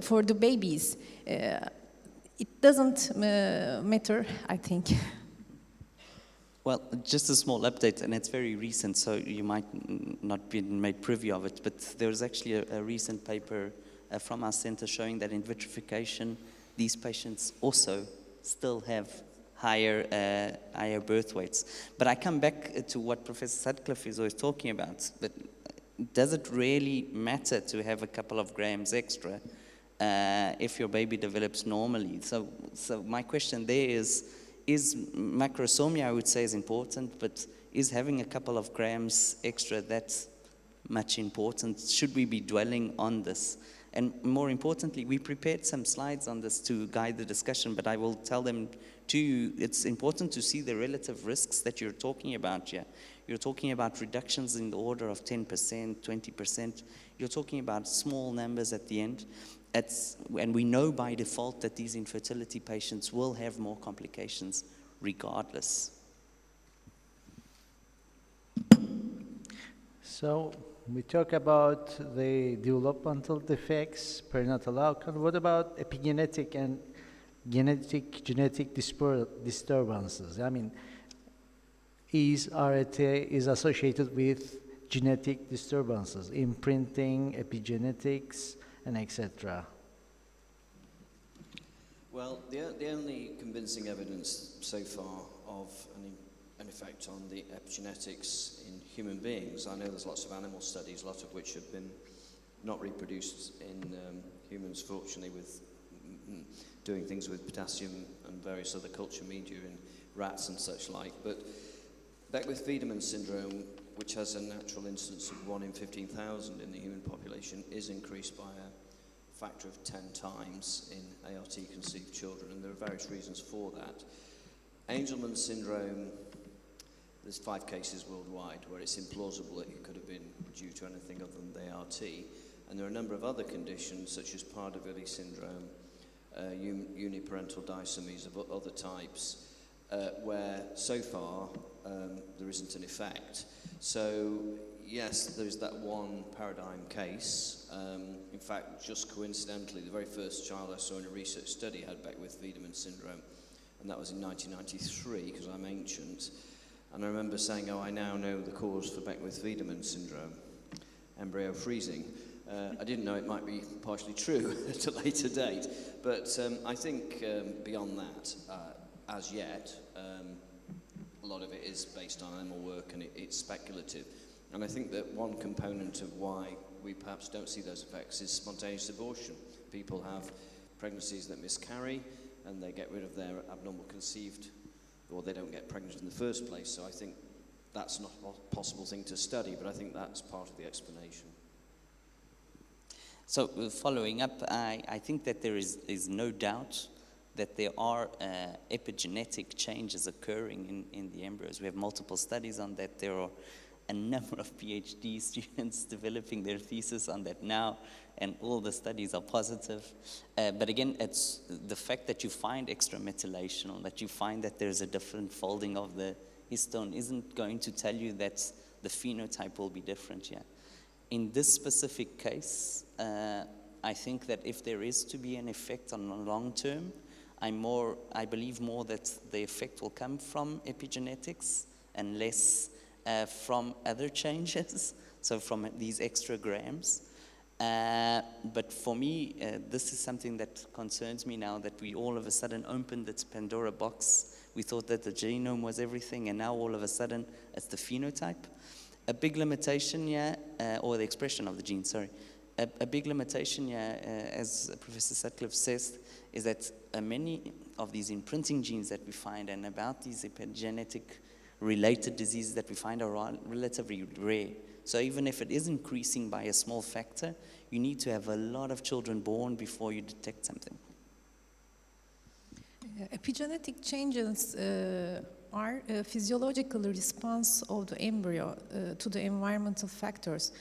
for the babies. It doesn't matter, I think. Well, just a small update, and it's very recent, so you might not be made privy of it, but there was actually a recent paper from our center showing that in vitrification, these patients also still have higher birth weights. But I come back to what Professor Sutcliffe is always talking about, that does it really matter to have a couple of grams extra if your baby develops normally? So my question there is macrosomia, I would say, is important, but is having a couple of grams extra that much important? Should we be dwelling on this? And more importantly, we prepared some slides on this to guide the discussion, but I will tell them to you. It's important to see the relative risks that you're talking about here. You're talking about reductions in the order of 10%, 20%. You're talking about small numbers at the end. And we know by default that these infertility patients will have more complications regardless. So we talk about the developmental defects, perinatal outcome. What about epigenetic and genetic disturbances? I mean, is RET is associated with genetic disturbances, imprinting, epigenetics, and etc.? Well, the only convincing evidence so far of an effect on the epigenetics in human beings, I know there's lots of animal studies, a lot of which have been not reproduced in humans, fortunately, with doing things with potassium and various other culture media in rats and such like. But Beckwith-Wiedemann syndrome, which has a natural incidence of 1 in 15,000 in the human population, is increased by a factor of 10 times in ART conceived children, and there are various reasons for that. Angelman syndrome, there's 5 cases worldwide where it's implausible that it could have been due to anything other than the ART, and there are a number of other conditions such as Prader-Willi syndrome, uniparental disomies of other types, where so far there isn't an effect. So yes, there's that one paradigm case. In fact, just coincidentally, the very first child I saw in a research study had Beckwith-Wiedemann syndrome, and that was in 1993, because I'm ancient. And I remember saying, oh, I now know the cause for Beckwith-Wiedemann syndrome, embryo freezing. I didn't know it might be partially true at a later date, but I think beyond that, as yet, a lot of it is based on animal work and it's speculative. And I think that one component of why we perhaps don't see those effects is spontaneous abortion. People have pregnancies that miscarry and they get rid of their abnormal conceived, or they don't get pregnant in the first place. So I think that's not a possible thing to study, but I think that's part of the explanation. So following up, I think that there is no doubt that there are epigenetic changes occurring in the embryos. We have multiple studies on that. There are a number of PhD students developing their thesis on that now, and all the studies are positive. But again, it's the fact that you find extrametallation, or that you find that there's a different folding of the histone, isn't going to tell you that the phenotype will be different yet. In this specific case, I think that if there is to be an effect on the long term, I believe more that the effect will come from epigenetics and less from other changes, so from these extra grams. But for me, this is something that concerns me now, that we all of a sudden opened this Pandora box. We thought that the genome was everything, and now all of a sudden it's the phenotype. A big limitation here, or the expression of the gene, sorry. A big limitation here, as Professor Sutcliffe says, is that many of these imprinting genes that we find, and about these epigenetic related diseases that we find, are relatively rare. So even if it is increasing by a small factor, you need to have a lot of children born before you detect something. Epigenetic changes are a physiological response of the embryo to the environmental factors.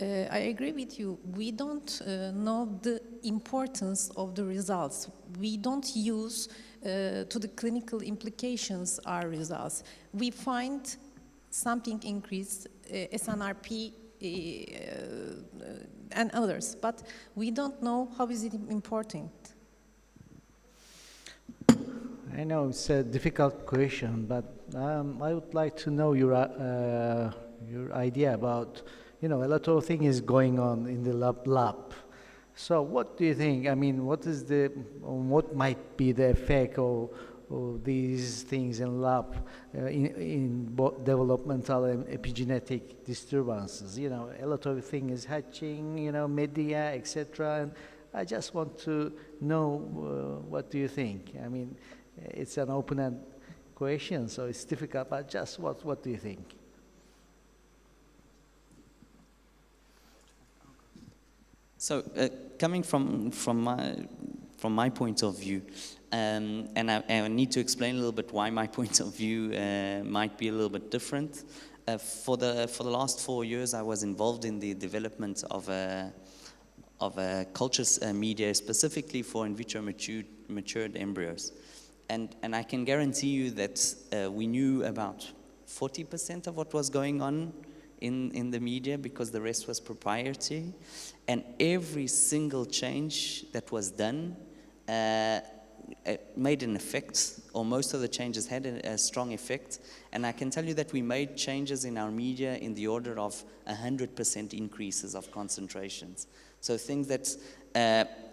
I agree with you. We don't know the importance of the results. We don't use to the clinical implications our results. We find something increased, SNRP and others, but we don't know how is it important. I know it's a difficult question, but I would like to know your idea about, a lot of things is going on in the lab. So what do you think? I mean, what might be the effect of these things in lab in both developmental and epigenetic disturbances? A lot of things is hatching, media, etc. And I just want to know what do you think? I mean, it's an open-ended question, so it's difficult, but just what do you think? So coming from my point of view, and I need to explain a little bit why my point of view might be a little bit different. For the last 4 years, I was involved in the development of a culture media specifically for in vitro matured embryos. And I can guarantee you that we knew about 40% of what was going on in the media, because the rest was proprietary. And every single change that was done made an effect, or most of the changes had a strong effect. And I can tell you that we made changes in our media in the order of 100% increases of concentrations. So things that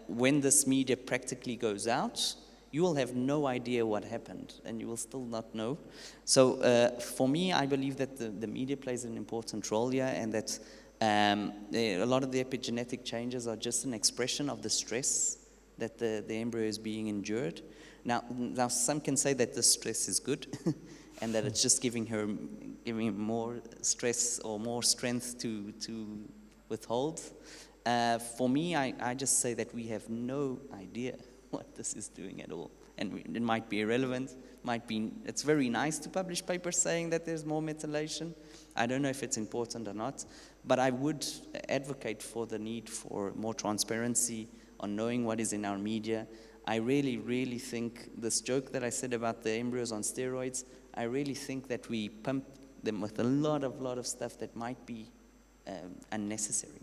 when this media practically goes out, you will have no idea what happened, and you will still not know. So for me, I believe that the media plays an important role here, and that a lot of the epigenetic changes are just an expression of the stress that the embryo is being endured. Now some can say that the stress is good, and that it's just giving him more stress or more strength to withhold. For me, I just say that we have no idea what this is doing at all. And it might be irrelevant, it's very nice to publish papers saying that there's more methylation. I don't know if it's important or not, but I would advocate for the need for more transparency on knowing what is in our media. I really, really think this joke that I said about the embryos on steroids, I really think that we pump them with a lot of stuff that might be unnecessary.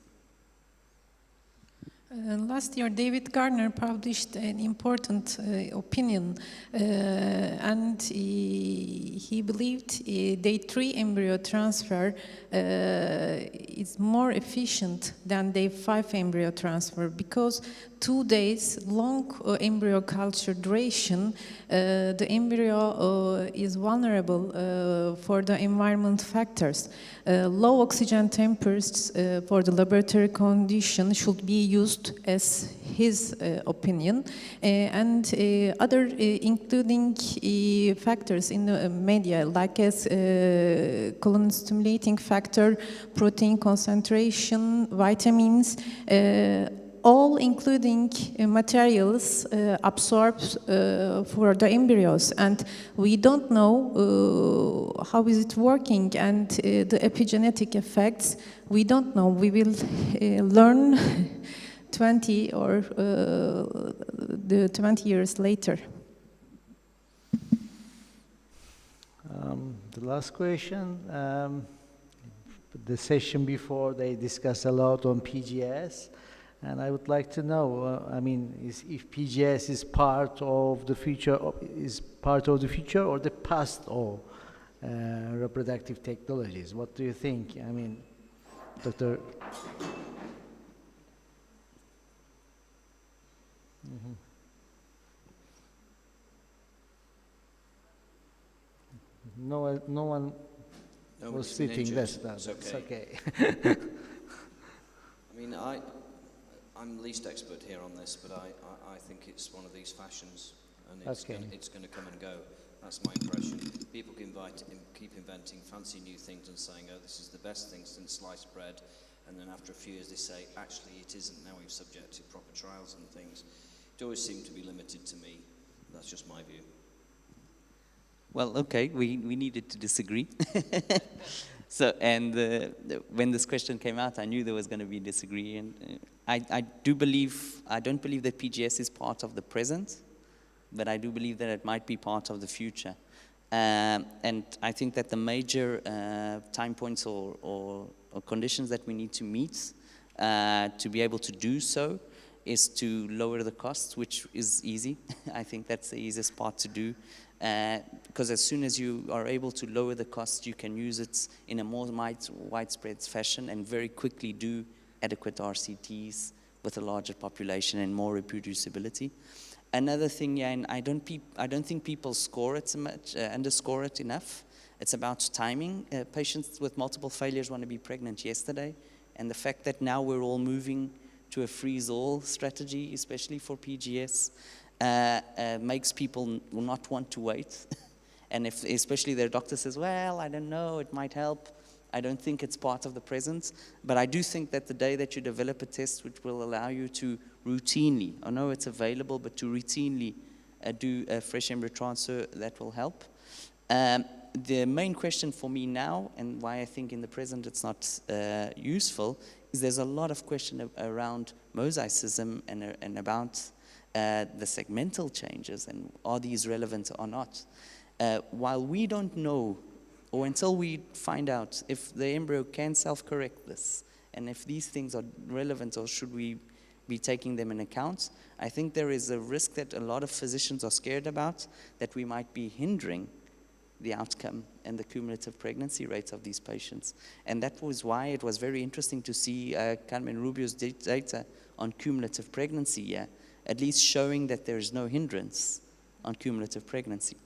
Last year, David Gardner published an important opinion, and he believed day 3 embryo transfer is more efficient than day 5 embryo transfer, because 2 days long embryo culture duration, the embryo is vulnerable for the environment factors. Low oxygen temperatures for the laboratory condition should be used as his opinion, and other including factors in the media like as colon stimulating factor, protein concentration, vitamins, all including materials absorbed for the embryos, and we don't know how is it working, and the epigenetic effects we don't know. We will learn 20 or the 20 years later. The last question, the session before they discussed a lot on PGS. And I would like to know, if PGS is part of the future, or the past of reproductive technologies. What do you think? Dr. Mm-hmm. No one was sitting. That's okay. I'm the least expert here on this, but I think it's one of these fashions, and it's going to come and go. That's my impression. People keep inventing fancy new things and saying, oh, this is the best thing since sliced bread, and then after a few years they say, actually it isn't, now we've subjected proper trials and things. It always seemed to be limited to me. That's just my view. Well, okay, we needed to disagree. So, and when this question came out, I knew there was going to be disagree, and I don't believe that PGS is part of the present, but I do believe that it might be part of the future. And I think that the major time points or conditions that we need to meet to be able to do so is to lower the costs, which is easy. I think that's the easiest part to do. Because as soon as you are able to lower the cost, you can use it in a more widespread fashion and very quickly do adequate RCTs with a larger population and more reproducibility. Another thing, and I don't think people score it so much, underscore it enough. It's about timing. Patients with multiple failures want to be pregnant yesterday, and the fact that now we're all moving to a freeze-all strategy, especially for PGS, makes people not want to wait. And if especially their doctor says, well, I don't know, it might help, I don't think it's part of the present. But I do think that the day that you develop a test which will allow you to routinely, I know it's available, but to routinely do a fresh embryo transfer, that will help. The main question for me now, and why I think in the present it's not useful, is there's a lot of question around mosaicism and about the segmental changes, and are these relevant or not? While we don't know, or until we find out if the embryo can self-correct this, and if these things are relevant or should we be taking them in account, I think there is a risk that a lot of physicians are scared about, that we might be hindering the outcome and the cumulative pregnancy rates of these patients. And that was why it was very interesting to see Carmen Rubio's data on cumulative pregnancy, at least showing that there is no hindrance on cumulative pregnancy.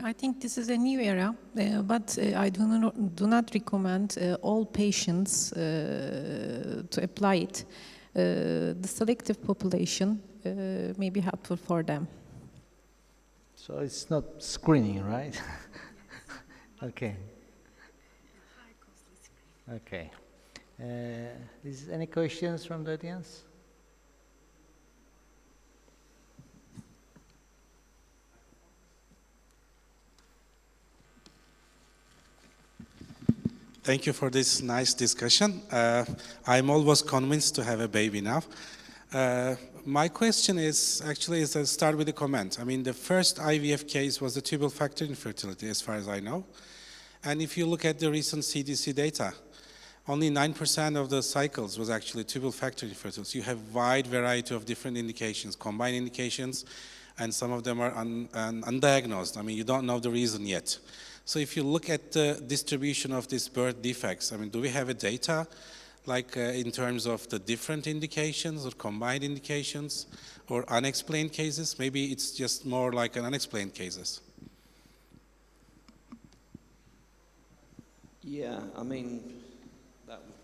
I think this is a new era, but I do not recommend all patients to apply it. The selective population may be helpful for them. So it's not screening, right? Okay. Okay. Is there any questions from the audience? Thank you for this nice discussion. I'm almost convinced to have a baby now. My question is, I'll start with a comment. I mean, the first IVF case was the tubal factor infertility, as far as I know. And if you look at the recent CDC data, only 9% of the cycles was actually tubal factor infertility. So you have wide variety of different indications, combined indications, and some of them are undiagnosed. I mean, you don't know the reason yet. So if you look at the distribution of these birth defects, I mean, do we have a data like in terms of the different indications or combined indications or unexplained cases? Maybe it's just more like an unexplained cases. Yeah, I mean,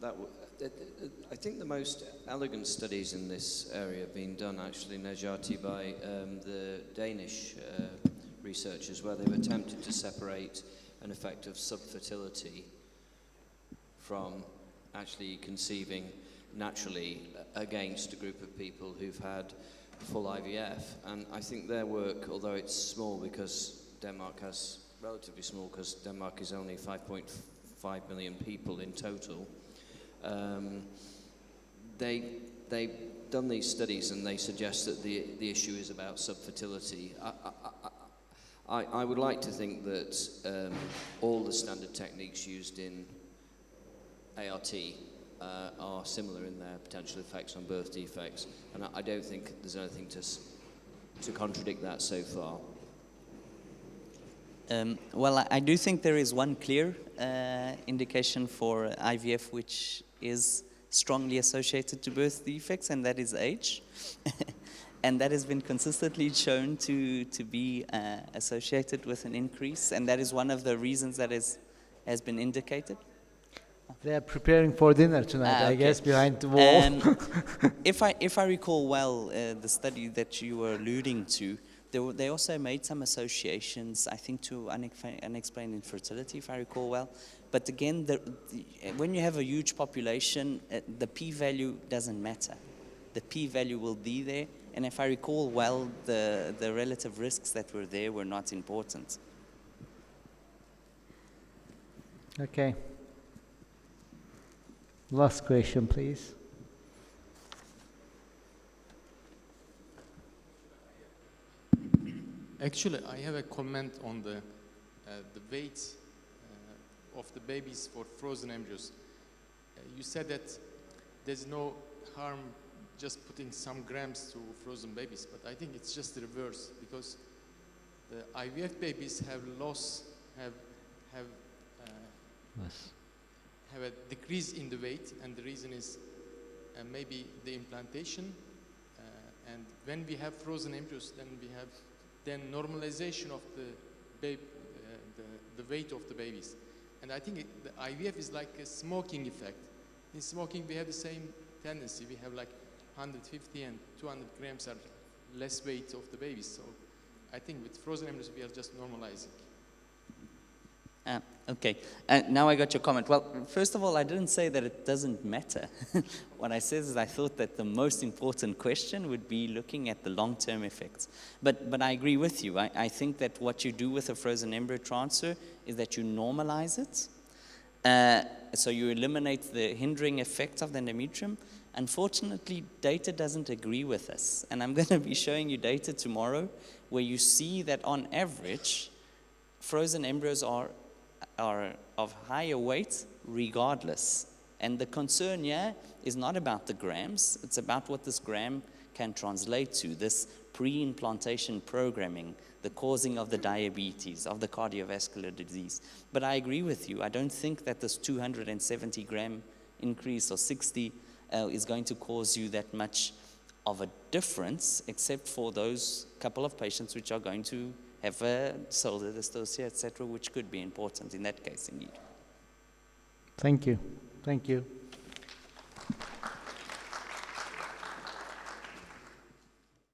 I think the most elegant studies in this area have been done actually, Nejati, by the Danish researchers, where they've attempted to separate an effect of subfertility from actually conceiving naturally against a group of people who've had full IVF. And I think their work, although it's small because Denmark has, relatively small because Denmark is only 5.5 million people in total, they've done these studies and they suggest that the issue is about subfertility. I would like to think that all the standard techniques used in ART are similar in their potential effects on birth defects, and I don't think there's anything to contradict that so far. Well, I do think there is one clear indication for IVF which is strongly associated to birth defects, and that is age. And that has been consistently shown to be associated with an increase, and that is one of the reasons that has been indicated. They are preparing for dinner tonight, I guess, behind the wall. If I recall well, the study that you were alluding to, they also made some associations, I think, to unexplained infertility, if I recall well. But again, when you have a huge population, the p-value doesn't matter. The p-value will be there, and if I recall well, the relative risks that were there were not important. Okay. Last question, please. Actually, I have a comment on the weight of the babies for frozen embryos. You said that there's no harm just putting some grams to frozen babies, but I think it's just the reverse, because the IVF babies have a decrease in the weight, and the reason is maybe the implantation, and when we have frozen embryos, then we have normalization of the weight of the babies. And I think the IVF is like a smoking effect. In smoking, we have the same tendency. We have like 150 and 200 grams are less weight of the babies. So I think with frozen embryos, we are just normalizing. Okay, now I got your comment. Well, first of all, I didn't say that it doesn't matter. What I said is I thought that the most important question would be looking at the long-term effects. But I agree with you. I think that what you do with a frozen embryo transfer is that you normalize it. So you eliminate the hindering effect of the endometrium. Unfortunately, data doesn't agree with us. And I'm going to be showing you data tomorrow where you see that on average, frozen embryos are of higher weight regardless. And the concern here is not about the grams, it's about what this gram can translate to, this pre-implantation programming, the causing of the diabetes, of the cardiovascular disease. But I agree with you, I don't think that this 270 gram increase or 60 is going to cause you that much of a difference, except for those couple of patients which are going to have a shoulder dystocia, etc., which could be important in that case, indeed. Thank you. Thank you.